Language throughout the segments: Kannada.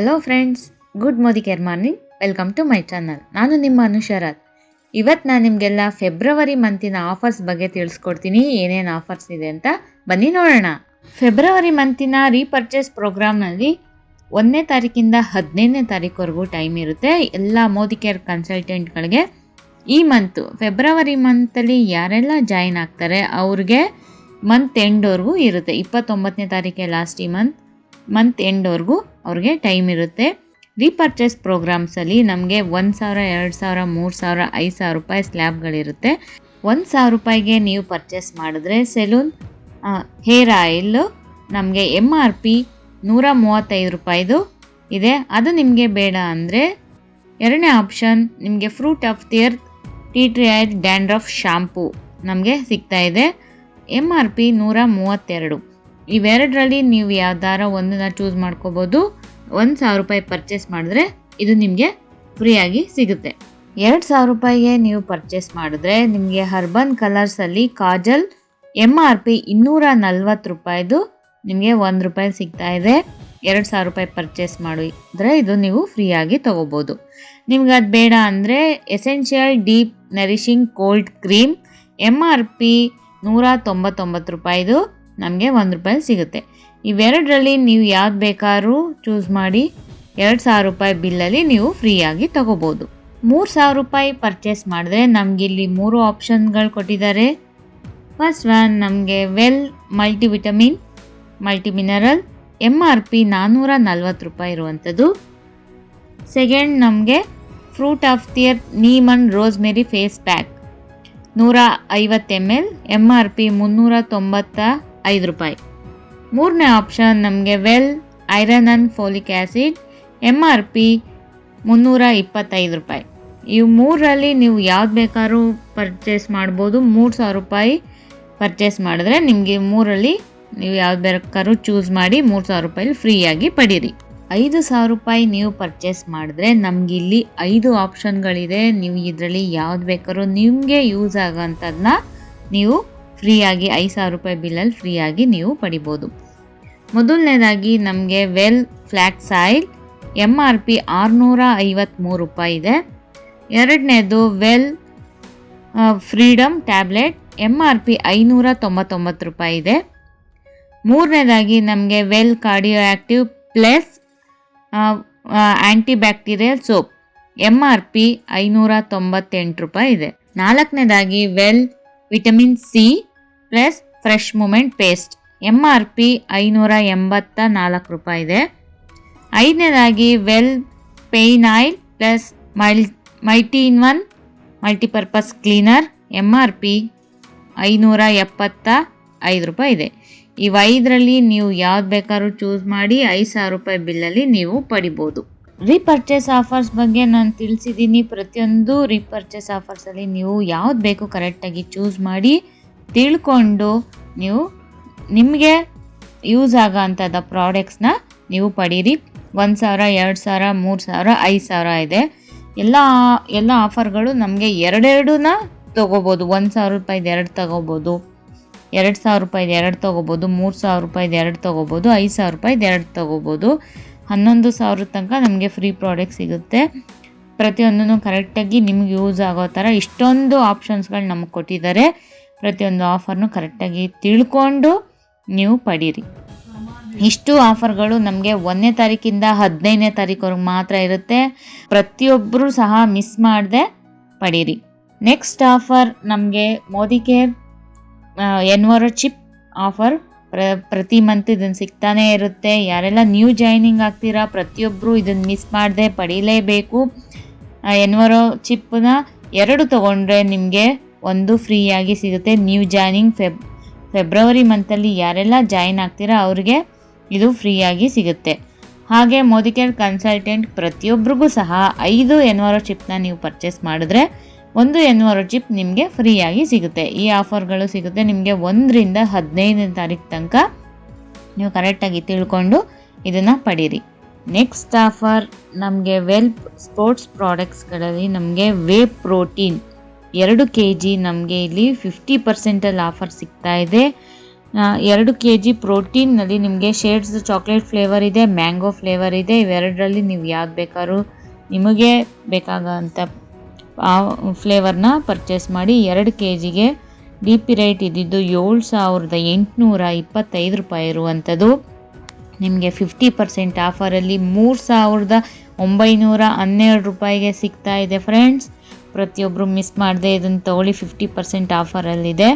Hello friends, good morning. Welcome to my channel. ನಾನು ನಿಮ್ಮ ಅನುಷರಾತ್. ಇವತ್ತು ನಾನು ನಿಮಗೆಲ್ಲ ಫೆಬ್ರವರಿ ಮಂತಿನ ಆಫರ್ಸ್ ಬಗ್ಗೆ ತಿಳಿಸ್ಕೊಡ್ತೀನಿ. ಏನೇನು ಆಫರ್ಸ್ ಇದೆ ಅಂತ ಬನ್ನಿ ನೋಡೋಣ. ಫೆಬ್ರವರಿ ಮಂತಿನ ರೀಪರ್ಚೇಸ್ ಪ್ರೋಗ್ರಾಮ್ನಲ್ಲಿ 1ನೇ ತಾರೀಕಿಂದ 15ನೇ ತಾರೀಕುವರೆಗೂ ಟೈಮ್ ಇರುತ್ತೆ. ಎಲ್ಲ ಮೋದಿ ಕೇರ್ ಕನ್ಸಲ್ಟೆಂಟ್ಗಳಿಗೆ ಈ ಫೆಬ್ರವರಿ ಮಂತಲ್ಲಿ ಯಾರೆಲ್ಲ ಜಾಯಿನ್ ಆಗ್ತಾರೆ ಅವ್ರಿಗೆ ಮಂತ್ ಎಂಡ್ವರೆಗೂ ಇರುತ್ತೆ. 29ನೇ ತಾರೀಕೆ ಲಾಸ್ಟ್ ಈ ಮಂತ್ ಎಂಡ್ವರೆಗೂ ಅವ್ರಿಗೆ ಟೈಮ್ ಇರುತ್ತೆ. ರೀಪರ್ಚೇಸ್ ಪ್ರೋಗ್ರಾಮ್ಸಲ್ಲಿ ನಮಗೆ 1,000, 2,000, 3,000, 5,000 ರೂಪಾಯಿ ಸ್ಲ್ಯಾಬ್ಗಳಿರುತ್ತೆ. 1,000 ರೂಪಾಯಿಗೆ ನೀವು ಪರ್ಚೇಸ್ ಮಾಡಿದ್ರೆ ಸೆಲೂನ್ ಹೇರ್ ಆಯಿಲ್ ನಮಗೆ MRP 135 ರೂಪಾಯಿದು ಇದೆ. ಅದು ನಿಮಗೆ ಬೇಡ ಅಂದರೆ ಎರಡನೇ ಆಪ್ಷನ್ ನಿಮಗೆ fruit of the earth tea tree oil dandruff shampoo ನಮಗೆ ಸಿಗ್ತಾ ಇದೆ. MRP 132. ಇವೆರಡರಲ್ಲಿ ನೀವು ಯಾವ್ದಾರ ಒಂದನ್ನ ಚೂಸ್ ಮಾಡ್ಕೋಬೋದು. 1,000 ರೂಪಾಯಿ ಪರ್ಚೇಸ್ ಮಾಡಿದ್ರೆ ಇದು ನಿಮಗೆ ಫ್ರೀಯಾಗಿ ಸಿಗುತ್ತೆ. 2,000 ರೂಪಾಯಿಗೆ ನೀವು ಪರ್ಚೇಸ್ ಮಾಡಿದ್ರೆ ನಿಮಗೆ ಹರ್ಬನ್ ಕಲರ್ಸಲ್ಲಿ ಕಾಜಲ್ MRP 240 ರೂಪಾಯಿದು ನಿಮಗೆ 1 ರೂಪಾಯಿ ಸಿಗ್ತಾ ಇದೆ. 2,000 ರೂಪಾಯಿ ಪರ್ಚೇಸ್ ಮಾಡಿದ್ರೆ ಇದು ನೀವು ಫ್ರೀಯಾಗಿ ತೊಗೋಬೋದು. ನಿಮ್ಗೆ ಅದು ಬೇಡ ಅಂದರೆ essential deep nourishing cold cream MRP 199 ರೂಪಾಯಿದು ನಮಗೆ 1 ರೂಪಾಯಿ ಸಿಗುತ್ತೆ. ಇವೆರಡರಲ್ಲಿ ನೀವು ಯಾವ್ದು ಬೇಕಾದ್ರೂ ಚೂಸ್ ಮಾಡಿ 2,000 ರೂಪಾಯಿ ಬಿಲ್ಲಲ್ಲಿ ನೀವು ಫ್ರೀಯಾಗಿ ತೊಗೋಬೋದು. 3,000 ರೂಪಾಯಿ ಪರ್ಚೇಸ್ ಮಾಡಿದ್ರೆ ನಮಗಿಲ್ಲಿ 3 ಆಪ್ಷನ್ಗಳು ಕೊಟ್ಟಿದ್ದಾರೆ. ಫಸ್ಟ್ ಒನ್ ನಮಗೆ ವೆಲ್ ಮಲ್ಟಿವಿಟಮಿನ್ ಮಲ್ಟಿಮಿನರಲ್ MRP 440 ರೂಪಾಯಿ ಇರುವಂಥದ್ದು. ಸೆಕೆಂಡ್ ನಮಗೆ fruit of the earth neem and rosemary face pack 150 ml MRP 395 ರೂಪಾಯಿ. ಮೂರನೇ ಆಪ್ಷನ್ ನಮಗೆ ವೆಲ್ ಐರನ್ ಅಂಡ್ ಫೋಲಿಕ್ ಆ್ಯಸಿಡ್ MRP 325 ರೂಪಾಯಿ. ಇವು ಮೂರರಲ್ಲಿ ನೀವು ಯಾವ್ದು ಬೇಕಾದ್ರೂ ಪರ್ಚೇಸ್ ಮಾಡ್ಬೋದು. 3,000 ರೂಪಾಯಿ ಪರ್ಚೇಸ್ ಮಾಡಿದ್ರೆ ನಿಮಗೆ ಮೂರಲ್ಲಿ ನೀವು ಯಾವ್ದು ಬೇಕಾದ್ರೂ ಚೂಸ್ ಮಾಡಿ 3,000 ರೂಪಾಯಿ ಫ್ರೀಯಾಗಿ ಪಡೀರಿ. 5,000 ರೂಪಾಯಿ ನೀವು ಪರ್ಚೇಸ್ ಮಾಡಿದ್ರೆ ನಮಗಿಲ್ಲಿ 5 ಆಪ್ಷನ್ಗಳಿದೆ. ನೀವು ಇದರಲ್ಲಿ ಯಾವ್ದು ಬೇಕಾದ್ರೂ ನಿಮಗೆ ಯೂಸ್ ಆಗೋಂಥದ್ದನ್ನ ನೀವು ಫ್ರೀಯಾಗಿ 5,000 ರೂಪಾಯಿ ಬಿಲ್ಲಲ್ಲಿ ಫ್ರೀಯಾಗಿ ನೀವು ಪಡಿಬೋದು. ಮೊದಲನೇದಾಗಿ ನಮಗೆ ವೆಲ್ ಫ್ಲ್ಯಾಕ್ಸ್ ಆಯಿಲ್ MRP 653 ರೂಪಾಯಿ ಇದೆ. ಎರಡನೇದು ವೆಲ್ ಫ್ರೀಡಮ್ ಟ್ಯಾಬ್ಲೆಟ್ MRP 599 ರೂಪಾಯಿ ಇದೆ. ಮೂರನೇದಾಗಿ ನಮಗೆ well cardio active plus antibacterial soap MRP 598 ರೂಪಾಯಿ ಇದೆ. ನಾಲ್ಕನೇದಾಗಿ well vitamin C plus fresh moment paste MRP 584 ರೂಪಾಯಿ ಇದೆ. ಐದನೇದಾಗಿ well pain oil plus multi in one multipurpose cleaner MRP 575 ರೂಪಾಯಿ ಇದೆ. ಇವು 5ರಲ್ಲಿ ನೀವು ಯಾವ್ದು ಬೇಕಾದ್ರೂ ಚೂಸ್ ಮಾಡಿ 5,000 ರೂಪಾಯಿ ಬಿಲ್ಲಲ್ಲಿ ನೀವು ಪಡಿಬೋದು. ರೀಪರ್ಚೇಸ್ ಆಫರ್ಸ್ ಬಗ್ಗೆ ನಾನು ತಿಳಿಸಿದ್ದೀನಿ. ಪ್ರತಿಯೊಂದು ರೀಪರ್ಚೇಸ್ ಆಫರ್ಸಲ್ಲಿ ನೀವು ಯಾವ್ದು ಬೇಕು ಕರೆಕ್ಟಾಗಿ ಚೂಸ್ ಮಾಡಿ ತಿಳ್ಕೊಂಡು ನೀವು ನಿಮಗೆ ಯೂಸ್ ಆಗೋ ಅಂಥದ್ದು ಪ್ರಾಡಕ್ಟ್ಸ್ನ ನೀವು ಪಡೀರಿ. 1,000, 2,000, 3,000, 5,000 ಇದೆ. ಎಲ್ಲ ಆಫರ್ಗಳು ನಮಗೆ ಎರಡೆರಡನ್ನ ತೊಗೋಬೋದು. 1,000 ರೂಪಾಯಿದು 2 ತೊಗೋಬೋದು, 2,000 ರೂಪಾಯಿದು 2 ತೊಗೋಬೋದು, 3,000 ರೂಪಾಯಿದು 2 ತೊಗೋಬೋದು, 5,000 ರೂಪಾಯಿದು 2 ತೊಗೋಬೋದು. 11,000 ತನಕ ನಮಗೆ ಫ್ರೀ ಪ್ರಾಡಕ್ಟ್ ಸಿಗುತ್ತೆ. ಪ್ರತಿಯೊಂದೂ ಕರೆಕ್ಟಾಗಿ ನಿಮ್ಗೆ ಯೂಸ್ ಆಗೋ ಥರ ಇಷ್ಟೊಂದು ಆಪ್ಷನ್ಸ್ಗಳು ನಮಗೆ ಕೊಟ್ಟಿದ್ದಾರೆ. ಪ್ರತಿಯೊಂದು ಆಫರ್ನು ಕರೆಕ್ಟಾಗಿ ತಿಳ್ಕೊಂಡು ನೀವು ಪಡೀರಿ. ಇಷ್ಟು ಆಫರ್ಗಳು ನಮಗೆ 1ನೇ ತಾರೀಕಿಂದ 15ನೇ ತಾರೀಕುವರೆಗೆ ಮಾತ್ರ ಇರುತ್ತೆ. ಪ್ರತಿಯೊಬ್ಬರೂ ಸಹ ಮಿಸ್ ಮಾಡದೆ ಪಡೀರಿ. ನೆಕ್ಸ್ಟ್ ಆಫರ್ ನಮಗೆ ಮೋದಿ ಕೇರ್ ಎನ್ವರೋ ಚಿಪ್ ಆಫರ್ ಪ್ರತಿ ಮಂತ್ ಇದನ್ನು ಸಿಗ್ತಾನೆ ಇರುತ್ತೆ. ಯಾರೆಲ್ಲ ನ್ಯೂ ಜಾಯ್ನಿಂಗ್ ಆಗ್ತೀರಾ ಪ್ರತಿಯೊಬ್ಬರು ಇದನ್ನು ಮಿಸ್ ಮಾಡದೆ ಪಡೀಲೇಬೇಕು. ಎನ್ವರೋ ಚಿಪ್ಪನ್ನ 2 ತೊಗೊಂಡ್ರೆ ನಿಮಗೆ 1 ಫ್ರೀಯಾಗಿ ಸಿಗುತ್ತೆ. ನ್ಯೂ ಜಾಯ್ನಿಂಗ್ ಫೆಬ್ರವರಿ ಮಂತಲ್ಲಿ ಯಾರೆಲ್ಲ ಜಾಯಿನ್ ಆಗ್ತೀರಾ ಅವ್ರಿಗೆ ಇದು ಫ್ರೀಯಾಗಿ ಸಿಗುತ್ತೆ. ಹಾಗೆ ಮೋದಿ ಕೇರ್ ಕನ್ಸಲ್ಟೆಂಟ್ ಪ್ರತಿಯೊಬ್ಬರಿಗೂ ಸಹ 5 ಎನ್ವರೋ ಚಿಪ್ನ ನೀವು ಪರ್ಚೇಸ್ ಮಾಡಿದ್ರೆ 1 ಎನ್ವರೋ ಚಿಪ್ ನಿಮಗೆ ಫ್ರೀಯಾಗಿ ಸಿಗುತ್ತೆ. ಈ ಆಫರ್ಗಳು ಸಿಗುತ್ತೆ ನಿಮಗೆ 1ರಿಂದ 15ನೇ ತಾರೀಕು ತನಕ. ನೀವು ಕರೆಕ್ಟಾಗಿ ತಿಳ್ಕೊಂಡು ಇದನ್ನು ಪಡೀರಿ. ನೆಕ್ಸ್ಟ್ ಆಫರ್ ನಮಗೆ ವೆಲ್ ಸ್ಪೋರ್ಟ್ಸ್ ಪ್ರಾಡಕ್ಟ್ಸ್ಗಳಲ್ಲಿ ನಮಗೆ ವೇ ಪ್ರೋಟೀನ್ 2 kg ನಮಗೆ ಇಲ್ಲಿ 50% ಆಫರ್ ಸಿಗ್ತಾ ಇದೆ. 2 kg ಪ್ರೋಟೀನ್ನಲ್ಲಿ ನಿಮಗೆ ಶೇಡ್ಸ್ ಚಾಕ್ಲೇಟ್ ಫ್ಲೇವರ್ ಇದೆ, ಮ್ಯಾಂಗೋ ಫ್ಲೇವರ್ ಇದೆ. ಇವೆರಡರಲ್ಲಿ ನೀವು ಯಾವ್ದು ಬೇಕಾದ್ರೂ ನಿಮಗೆ ಬೇಕಾಗೋಂಥ ಆ ಫ್ಲೇವರ್ನ ಪರ್ಚೇಸ್ ಮಾಡಿ. 2 kgಗೆ ಡಿ ಪಿ ರೇಟ್ ಇದ್ದಿದ್ದು 7,825 ರೂಪಾಯಿ ಇರುವಂಥದ್ದು ನಿಮಗೆ 50% ಆಫರಲ್ಲಿ 3,912 ರೂಪಾಯಿಗೆ ಸಿಗ್ತಾ ಇದೆ ಫ್ರೆಂಡ್ಸ್. ಪ್ರತಿಯೊಬ್ಬರು ಮಿಸ್ ಮಾಡದೆ ಇದನ್ನು ತಗೊಳ್ಳಿ, 50% ಆಫರಲ್ಲಿದೆ.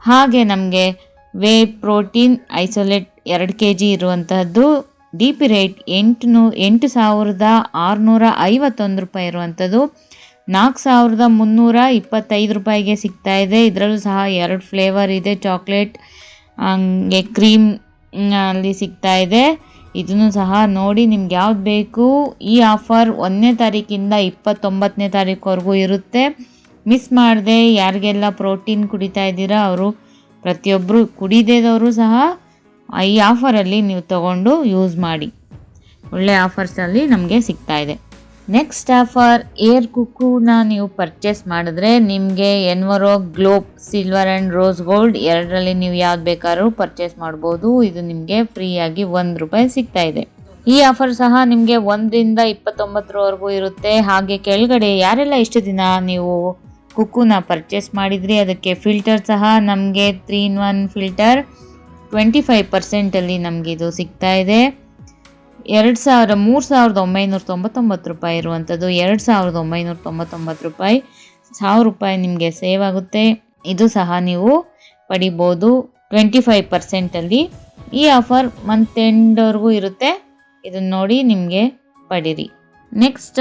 ಹಾಗೆ ನಮಗೆ ವೇ ಪ್ರೋಟೀನ್ ಐಸೋಲೇಟ್ 2 kg ಇರುವಂತಹದ್ದು ಡಿ ಪಿ ರೇಟ್ 8,651 ರೂಪಾಯಿ ಇರುವಂಥದ್ದು 4,325 ರೂಪಾಯಿಗೆ ಸಿಗ್ತಾ ಇದೆ. ಇದರಲ್ಲೂ ಸಹ 2 ಫ್ಲೇವರ್ ಇದೆ, ಚಾಕ್ಲೇಟ್ ಹಂಗೆ ಕ್ರೀಮ್ ಅಲ್ಲಿ ಸಿಗ್ತಾ ಇದೆ. ಇದನ್ನು ಸಹ ನೋಡಿ ನಿಮ್ಗೆ ಯಾವ್ದು ಬೇಕು. ಈ ಆಫರ್ 1ನೇ ತಾರೀಕಿಂದ 29ನೇ ತಾರೀಕುವರೆಗೂ ಇರುತ್ತೆ. ಮಿಸ್ ಮಾಡದೆ ಯಾರಿಗೆಲ್ಲ ಪ್ರೋಟೀನ್ ಕುಡಿತಾ ಇದ್ದೀರಾ ಅವರು ಪ್ರತಿಯೊಬ್ಬರು ಕುಡಿದೇದವರು ಸಹ ಈ ಆಫರಲ್ಲಿ ನೀವು ತಗೊಂಡು ಯೂಸ್ ಮಾಡಿ. ಒಳ್ಳೆ ಆಫರ್ಸಲ್ಲಿ ನಮಗೆ ಸಿಗ್ತಾ ಇದೆ. ನೆಕ್ಸ್ಟ್ ಆಫರ್ ಏರ್ ಕುಕ್ಕೂನ ನೀವು ಪರ್ಚೇಸ್ ಮಾಡಿದ್ರೆ ನಿಮಗೆ enviro globe silver and rose gold ಎರಡರಲ್ಲಿ ನೀವು ಯಾವ್ದು ಬೇಕಾದ್ರೂ ಪರ್ಚೇಸ್ ಮಾಡ್ಬೋದು. ಇದು ನಿಮಗೆ ಫ್ರೀಯಾಗಿ ₹1 ಸಿಗ್ತಾ ಇದೆ. ಈ ಆಫರ್ ಸಹ ನಿಮಗೆ 1ರಿಂದ 29ರವರೆಗೂ ಇರುತ್ತೆ. ಹಾಗೆ ಕೆಳಗಡೆ ಯಾರೆಲ್ಲ ಇಷ್ಟು ದಿನ ನೀವು ಕುಕ್ಕೂನ ಪರ್ಚೇಸ್ ಮಾಡಿದ್ರಿ ಅದಕ್ಕೆ ಫಿಲ್ಟರ್ ಸಹ ನಮಗೆ 3-in-1 ಫಿಲ್ಟರ್ 25%ಅಲ್ಲಿ ನಮಗೆ ಇದು ಸಿಗ್ತಾ ಇದೆ. 3,999 ರೂಪಾಯಿ ಇರುವಂಥದ್ದು 2,999 ರೂಪಾಯಿ, ₹1,000 ನಿಮಗೆ ಸೇವ್ ಆಗುತ್ತೆ. ಇದು ಸಹ ನೀವು ಪಡಿಬೋದು 25%ಅಲ್ಲಿ. ಈ ಆಫರ್ ಮಂತ್ ಎಂಡ್ವರೆಗೂ ಇರುತ್ತೆ. ಇದನ್ನು ನೋಡಿ ನಿಮಗೆ ಪಡೀರಿ. ನೆಕ್ಸ್ಟ್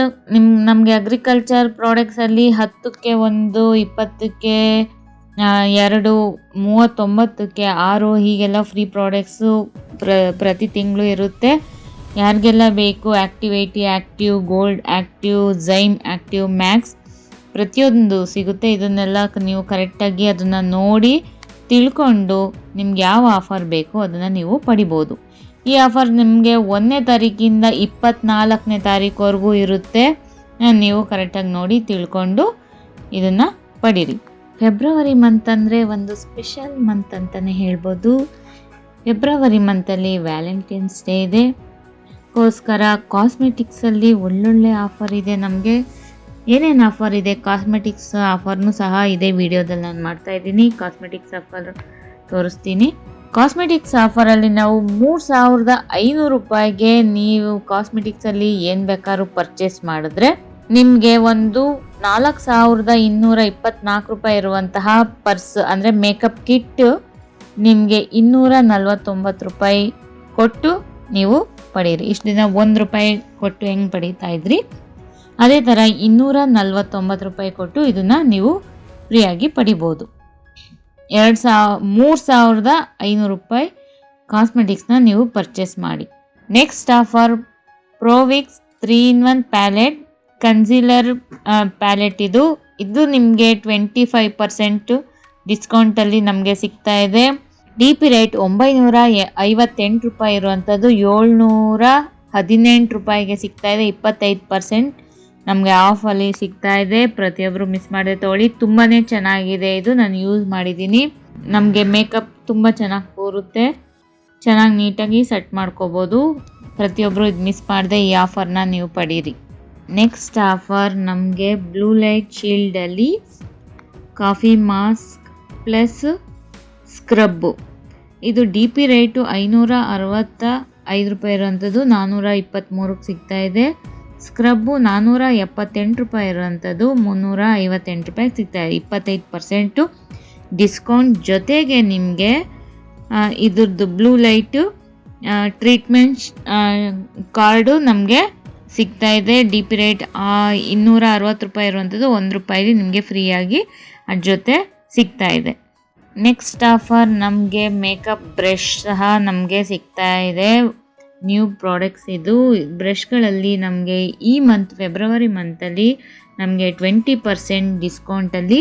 ನಮಗೆ ಅಗ್ರಿಕಲ್ಚರ್ ಪ್ರಾಡಕ್ಟ್ಸಲ್ಲಿ 10ಕ್ಕೆ 1, 20ಕ್ಕೆ 2, 39ಕ್ಕೆ 6 ಹೀಗೆಲ್ಲ ಫ್ರೀ ಪ್ರಾಡಕ್ಟ್ಸು ಪ್ರತಿ ತಿಂಗಳು ಇರುತ್ತೆ. ಯಾರಿಗೆಲ್ಲ ಬೇಕು ಆ್ಯಕ್ಟಿವೇಟಿ active, gold active, zyme active, max ಪ್ರತಿಯೊಂದು ಸಿಗುತ್ತೆ. ಇದನ್ನೆಲ್ಲ ನೀವು ಕರೆಕ್ಟಾಗಿ ಅದನ್ನು ನೋಡಿ ತಿಳ್ಕೊಂಡು ನಿಮ್ಗೆ ಯಾವ ಆಫರ್ ಬೇಕು ಅದನ್ನು ನೀವು ಪಡಿಬೋದು. ಈ ಆಫರ್ ನಿಮಗೆ 1ನೇ ತಾರೀಕಿಂದ 24ನೇ ತಾರೀಕುವರೆಗೂ ಇರುತ್ತೆ. ನೀವು ಕರೆಕ್ಟಾಗಿ ನೋಡಿ ತಿಳ್ಕೊಂಡು ಇದನ್ನು ಪಡೀರಿ. ಫೆಬ್ರವರಿ ಮಂತ್ ಅಂದರೆ ಒಂದು ಸ್ಪೆಷಲ್ ಮಂತ್ ಅಂತಲೇ ಹೇಳ್ಬೋದು. ಫೆಬ್ರವರಿ ಮಂತಲ್ಲಿ ವ್ಯಾಲೆಂಟೈನ್ಸ್ ಡೇ ಇದೆ. ಗೋಸ್ಕರ ಕಾಸ್ಮೆಟಿಕ್ಸಲ್ಲಿ ಒಳ್ಳೊಳ್ಳೆ ಆಫರ್ ಇದೆ. ನಮಗೆ ಏನೇನು ಆಫರ್ ಇದೆ, ಕಾಸ್ಮೆಟಿಕ್ಸ್ ಆಫರ್ನೂ ಸಹ ಇದೇ ವಿಡಿಯೋದಲ್ಲಿ ನಾನು ಮಾಡ್ತಾ ಇದ್ದೀನಿ. ಕಾಸ್ಮೆಟಿಕ್ಸ್ ಆಫರ್ ತೋರಿಸ್ತೀನಿ. ಕಾಸ್ಮೆಟಿಕ್ಸ್ ಆಫರಲ್ಲಿ ನಾವು 3,500 ರೂಪಾಯಿಗೆ ನೀವು ಕಾಸ್ಮೆಟಿಕ್ಸಲ್ಲಿ ಏನು ಬೇಕಾದ್ರೂ ಪರ್ಚೇಸ್ ಮಾಡಿದ್ರೆ ನಿಮಗೆ ಒಂದು 4,224 ರೂಪಾಯಿ ಇರುವಂತಹ ಪರ್ಸ್ ಅಂದರೆ ಮೇಕಪ್ ಕಿಟ್ ನಿಮಗೆ 249 ರೂಪಾಯಿ ಕೊಟ್ಟು ನೀವು ಪಡೀರಿ. ಇಷ್ಟು ದಿನ ₹1 ಕೊಟ್ಟು ಹೆಂಗೆ ಪಡೀತಾ ಇದ್ರಿ ಅದೇ ಥರ 249 ರೂಪಾಯಿ ಕೊಟ್ಟು ಇದನ್ನು ನೀವು ಫ್ರೀಯಾಗಿ ಪಡಿಬೋದು. 3,500 ರೂಪಾಯಿ ಕಾಸ್ಮೆಟಿಕ್ಸ್ನ ನೀವು ಪರ್ಚೇಸ್ ಮಾಡಿ. Next offer Provix 3-in-1 palette concealer palette. ಇದು ನಿಮಗೆ 25% ಡಿಸ್ಕೌಂಟಲ್ಲಿ ನಮಗೆ ಸಿಗ್ತಾ ಇದೆ. ಡಿ ಪಿ ರೇಟ್ 958 ರೂಪಾಯಿ ಇರುವಂಥದ್ದು 718 ರೂಪಾಯಿಗೆ ಸಿಗ್ತಾ ಇದೆ. 25% ನಮಗೆ ಆಫಲ್ಲಿ ಸಿಗ್ತಾ ಇದೆ. ಪ್ರತಿಯೊಬ್ಬರು ಮಿಸ್ ಮಾಡದೆ ತೊಗೊಳ್ಳಿ. ತುಂಬಾ ಚೆನ್ನಾಗಿದೆ ಇದು, ನಾನು ಯೂಸ್ ಮಾಡಿದ್ದೀನಿ. ನಮಗೆ ಮೇಕಪ್ ತುಂಬ ಚೆನ್ನಾಗಿ ಕೂರುತ್ತೆ, ಚೆನ್ನಾಗಿ ನೀಟಾಗಿ ಸೆಟ್ ಮಾಡ್ಕೋಬೋದು. ಪ್ರತಿಯೊಬ್ಬರು ಇದು ಮಿಸ್ ಮಾಡದೆ ಈ ಆಫರ್ನ ನೀವು ಪಡೀರಿ. ನೆಕ್ಸ್ಟ್ ಆಫರ್ ನಮಗೆ ಬ್ಲೂ ಲೈಟ್ ಶೀಲ್ಡಲ್ಲಿ ಕಾಫಿ ಮಾಸ್ಕ್ ಪ್ಲಸ್ ಸ್ಕ್ರಬ್ಬು. ಇದು ಡಿ ಪಿ ರೇಟು 565 ರೂಪಾಯಿ ಇರುವಂಥದ್ದು 423ಕ್ಕೆ ಸಿಗ್ತಾ ಇದೆ. ಸ್ಕ್ರಬ್ಬು 478 ರೂಪಾಯಿ ಇರುವಂಥದ್ದು 358 ರೂಪಾಯಿಗೆ ಸಿಗ್ತಾ ಇದೆ. 25% ಡಿಸ್ಕೌಂಟ್ ಜೊತೆಗೆ ನಿಮಗೆ ಇದ್ರದ್ದು ಬ್ಲೂ ಲೈಟು ಟ್ರೀಟ್ಮೆಂಟ್ ಕಾರ್ಡು ನಮಗೆ ಸಿಗ್ತಾ ಇದೆ. ಡಿ ಪಿ ರೇಟ್ 260 ರೂಪಾಯಿ ಇರುವಂಥದ್ದು ₹1 ನಿಮಗೆ ಫ್ರೀಯಾಗಿ ಅದ್ರ ಜೊತೆ ಸಿಗ್ತಾ ಇದೆ. ನೆಕ್ಸ್ಟ್ ಆಫರ್ ನಮಗೆ ಮೇಕಪ್ ಬ್ರಷ್ ಸಹ ನಮಗೆ ಸಿಗ್ತಾ ಇದೆ. ನ್ಯೂ ಪ್ರಾಡಕ್ಟ್ಸ್ ಇದು. ಬ್ರಷ್ಗಳಲ್ಲಿ ನಮಗೆ ಈ ಮಂತ್ ಫೆಬ್ರವರಿ ಮಂತಲ್ಲಿ ನಮಗೆ 20% ಡಿಸ್ಕೌಂಟಲ್ಲಿ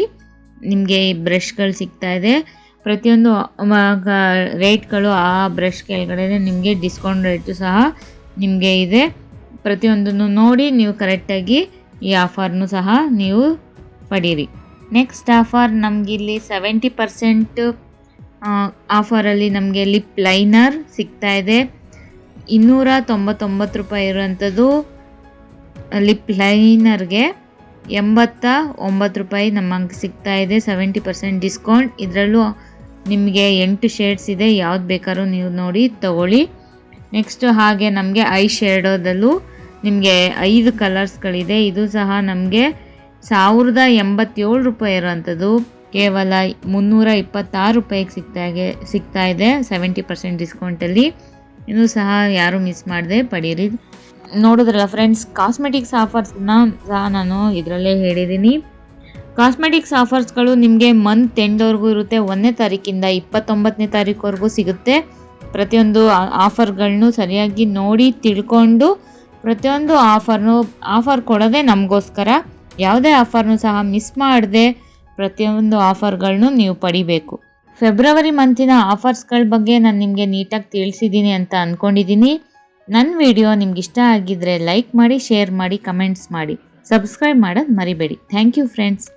ನಿಮಗೆ ಬ್ರಷ್ಗಳು ಸಿಗ್ತಾ ಇದೆ. ಪ್ರತಿಯೊಂದು ರೇಟ್ಗಳು ಆ ಬ್ರಷ್ ಕೆಳಗಡೆ ನಿಮಗೆ ಡಿಸ್ಕೌಂಟ್ ರೇಟು ಸಹ ನಿಮಗೆ ಇದೆ. ಪ್ರತಿಯೊಂದನ್ನು ನೋಡಿ ನೀವು ಕರೆಕ್ಟಾಗಿ ಈ ಆಫರ್ನು ಸಹ ನೀವು ಪಡೀರಿ. ನೆಕ್ಸ್ಟ್ ಆಫರ್ ನಮಗಿಲ್ಲಿ 70% ಆಫರಲ್ಲಿ ನಮಗೆ ಲಿಪ್ ಲೈನರ್ ಸಿಗ್ತಾ ಇದೆ. 299 ರೂಪಾಯಿ ಇರುವಂಥದ್ದು ಲಿಪ್ ಲೈನರ್ಗೆ 89 ರೂಪಾಯಿ ನಮಗೆ ಸಿಗ್ತಾ ಇದೆ. 70% ಡಿಸ್ಕೌಂಟ್. ಇದರಲ್ಲೂ ನಿಮಗೆ 8 ಶೇಡ್ಸ್ ಇದೆ. ಯಾವ್ದು ಬೇಕಾದ್ರೂ ನೀವು ನೋಡಿ ತಗೊಳ್ಳಿ. ನೆಕ್ಸ್ಟ್ ಹಾಗೆ ನಮಗೆ ಐ ಶೇಡೋದಲ್ಲೂ ನಿಮಗೆ 5 ಕಲರ್ಸ್ಗಳಿದೆ. ಇದು ಸಹ ನಮಗೆ 1087 ರೂಪಾಯಿ ಇರುವಂಥದ್ದು ಕೇವಲ 326 ರೂಪಾಯಿಗೆ ಸಿಗ್ತಾ ಇದೆ 70% ಡಿಸ್ಕೌಂಟಲ್ಲಿ. ಇನ್ನೂ ಸಹ ಯಾರು ಮಿಸ್ ಮಾಡದೆ ಪಡೀರಿ. ನೋಡಿದ್ರಲ್ಲ ಫ್ರೆಂಡ್ಸ್, ಕಾಸ್ಮೆಟಿಕ್ಸ್ ಆಫರ್ಸ್ನ ಸಹ ನಾನು ಇದರಲ್ಲೇ ಹೇಳಿದ್ದೀನಿ. ಕಾಸ್ಮೆಟಿಕ್ಸ್ ಆಫರ್ಸ್ಗಳು ನಿಮಗೆ ಮಂತ್ ಎಂಡ್ವರೆಗೂ ಇರುತ್ತೆ. 1ನೇ ತಾರೀಕಿಂದ 29ನೇ ತಾರೀಕುವರೆಗೂ ಸಿಗುತ್ತೆ. ಪ್ರತಿಯೊಂದು ಆಫರ್ಗಳನ್ನೂ ಸರಿಯಾಗಿ ನೋಡಿ ತಿಳ್ಕೊಂಡು ಪ್ರತಿಯೊಂದು ಆಫರ್ ಕೊಡೋದೇ ನಮಗೋಸ್ಕರ. ಯಾವುದೇ ಆಫರ್ನೂ ಸಹ ಮಿಸ್ ಮಾಡದೆ ಪ್ರತಿಯೊಂದು ಆಫರ್ಗಳನ್ನೂ ನೀವು ಪಡಿಬೇಕು. ಫೆಬ್ರವರಿ ಮಂತಿನ ಆಫರ್ಸ್ಗಳ ಬಗ್ಗೆ ನಾನು ನಿಮಗೆ ನೀಟಾಗಿ ತಿಳಿಸಿದ್ದೀನಿ ಅಂತ ಅಂದ್ಕೊಂಡಿದ್ದೀನಿ. ನನ್ನ ವಿಡಿಯೋ ನಿಮ್ಗೆ ಇಷ್ಟ ಆಗಿದ್ರೆ ಲೈಕ್ ಮಾಡಿ, ಶೇರ್ ಮಾಡಿ, ಕಮೆಂಟ್ಸ್ ಮಾಡಿ, ಸಬ್ಸ್ಕ್ರೈಬ್ ಮಾಡೋದು ಮರಿಬೇಡಿ. Thank you friends.